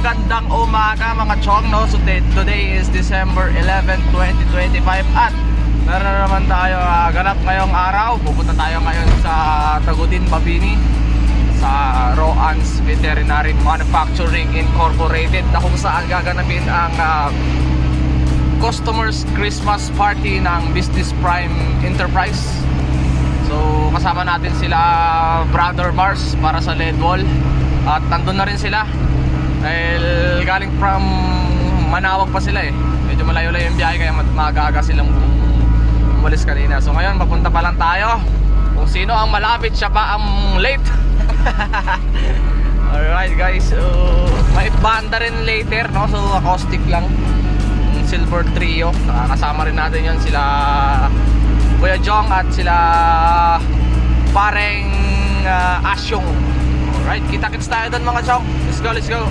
magandang umaga mga chong, no? So today is December 11, 2025 at meron na naman tayo ganap ngayong araw. Pupunta tayo ngayon sa Tagutin, Mabini sa Roans Veterinary Manufacturing Incorporated na kung saan gaganapin ang customers Christmas party ng Business Prime Enterprise. So kasama natin sila Brother Mars para sa LED wall. At nandun na rin sila dahil galing from Manawag pa sila eh. Medyo malayo-layo yung biyahe kaya maaga-aga silang umalis kanina. So ngayon papunta pa lang tayo. Kung sino ang malapit siya pa ang late. Alright guys, so may banda rin later, no? So acoustic lang, Silver Trio. Nakakasama rin natin yan sila Kuya Jong at sila pareng Asyong. Alright, kita-kits tayo doon mga chong. Let's go, let's go.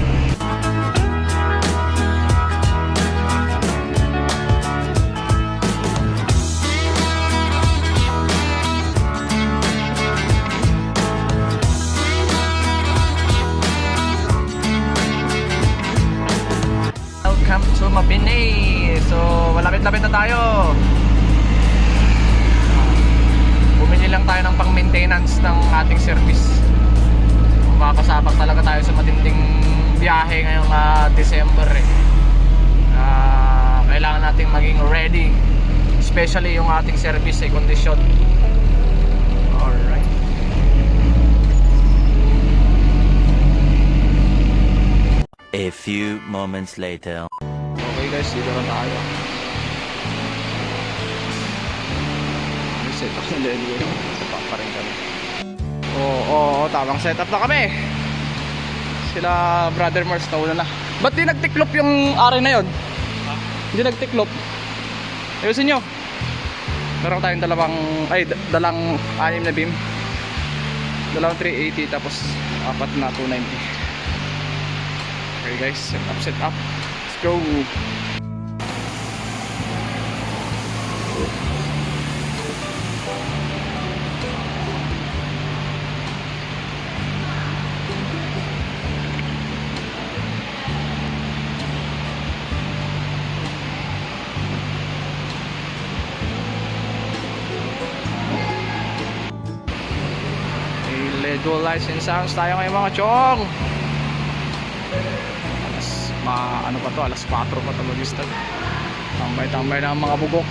Welcome to Mabini. So, malapit-lapit na tayo. Bumili lang tayo ng pang-maintenance ng ating service. Makakasabak talaga tayo sa matinding biyahe ngayong December eh. Kailangan nating maging ready, especially yung ating service ay kondisyon. Alright. A few moments later. Okay guys, dito na tayo. Set up na level. Pa rin kami. Oo, tamang setup na kami. Sila Brother Mars na una na. Ba't di nagtiklop yung ari na yun? Ha? Hindi nagtiklop. Ayusin nyo. Meron tayong dalang 6 na beam. Dalawang 380 tapos 4 na 290. Okay guys, set up. Let's go. Dual license sounds tayo ngayon mga chong. Alas 4 pa ito mag-start. Tambay-tambay na ang mga bugok.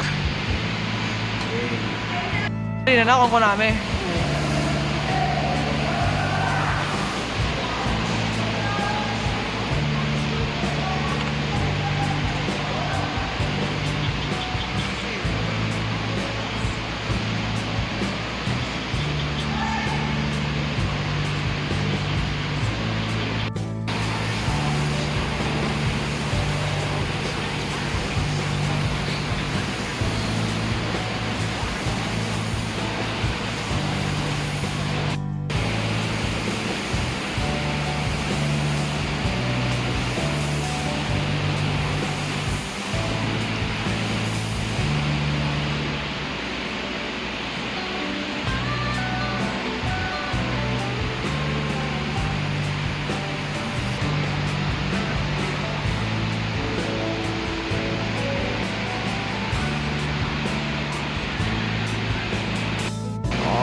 Hindi na kung kunami.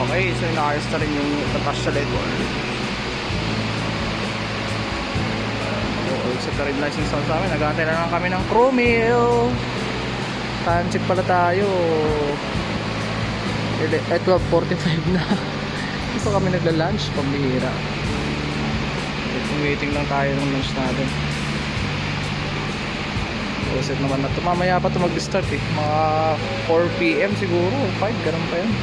Okay, so inaayos na rin yung tatas sa LED wall. Oo, isa na rin license sound sa amin. Nag-aantay na lang kami ng crew meal. Time check pala tayo. 12:45 na. Hindi pa kami nagla-lunch, pambihira. Waiting lang tayo ng lunch natin. Set naman na ito. Mamaya pa ito mag-start eh. Mga 4 PM siguro, 5, ganun pa yun.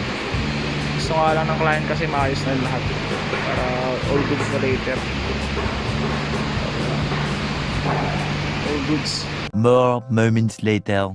Gusto nga lang ng client kasi maayos na lahat para all goods na later. All goods. More moments later.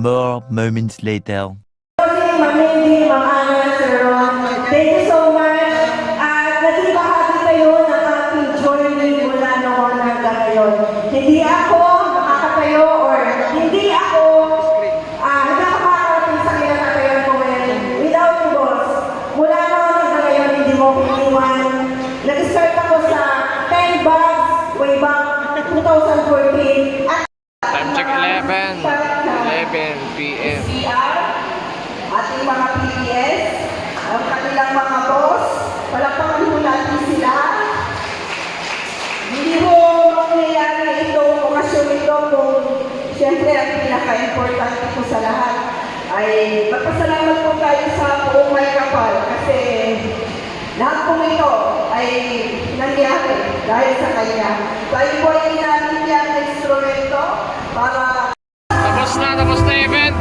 More moments later. Ma'am Mindy, Ma'am Ana, Sir Ron, thank you so much. At naging bahagi kayo ng aking journey mula noon hanggang ngayon. Hindi ako makakatayo or hindi ako nakakarating sa kinatatayan ko ngayon. Without you, boss. Mula noon hanggang ngayon, hindi mo ko iniwan. Nag-start ako sa 10 bags way back 2014. At Time check 11 p.m. CR, ating mga PPS, ang kanilang mga boss, palakpakan mo natin sila. Hindi mo mangyayari itong okasyon ito kung siyempre ang pinaka-importante po sa lahat ay magpasalamat po tayo sa buong may kapal kasi lahat po ito ay nangyari dahil sa kanya. Tayo po ay ginamit niya ang instrumento para Tapos na event.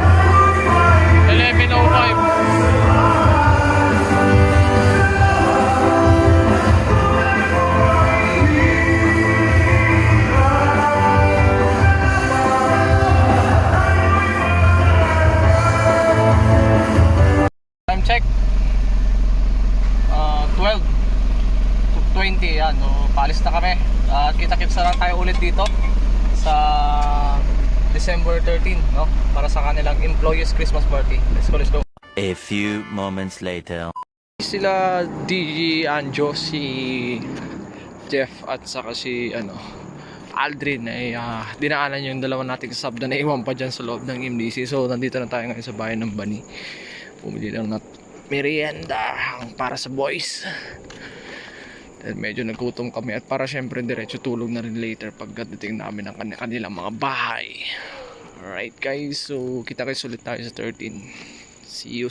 11:05. Time check. 12:20 yan. No, paalis na kami. At kita-kits na lang tayo ulit dito sa December 13, no? Para sa kanilang employees Christmas party. Let's go, let's go. A few moments later. Sila DG, Anjo, si Jeff at saka si Aldrin ay dinaanan yung dalawa nating sub na naiwan pa dyan sa loob ng MDC. So nandito na tayo ngayon sa bayan ng Bani. Pumili lang na merienda para sa boys. Dahil medyo naggutom kami at para syempre diretso tulog na rin later pagdating namin ng kanilang mga bahay. Alright guys, so kita kayo ulit tayo sa 13. See you.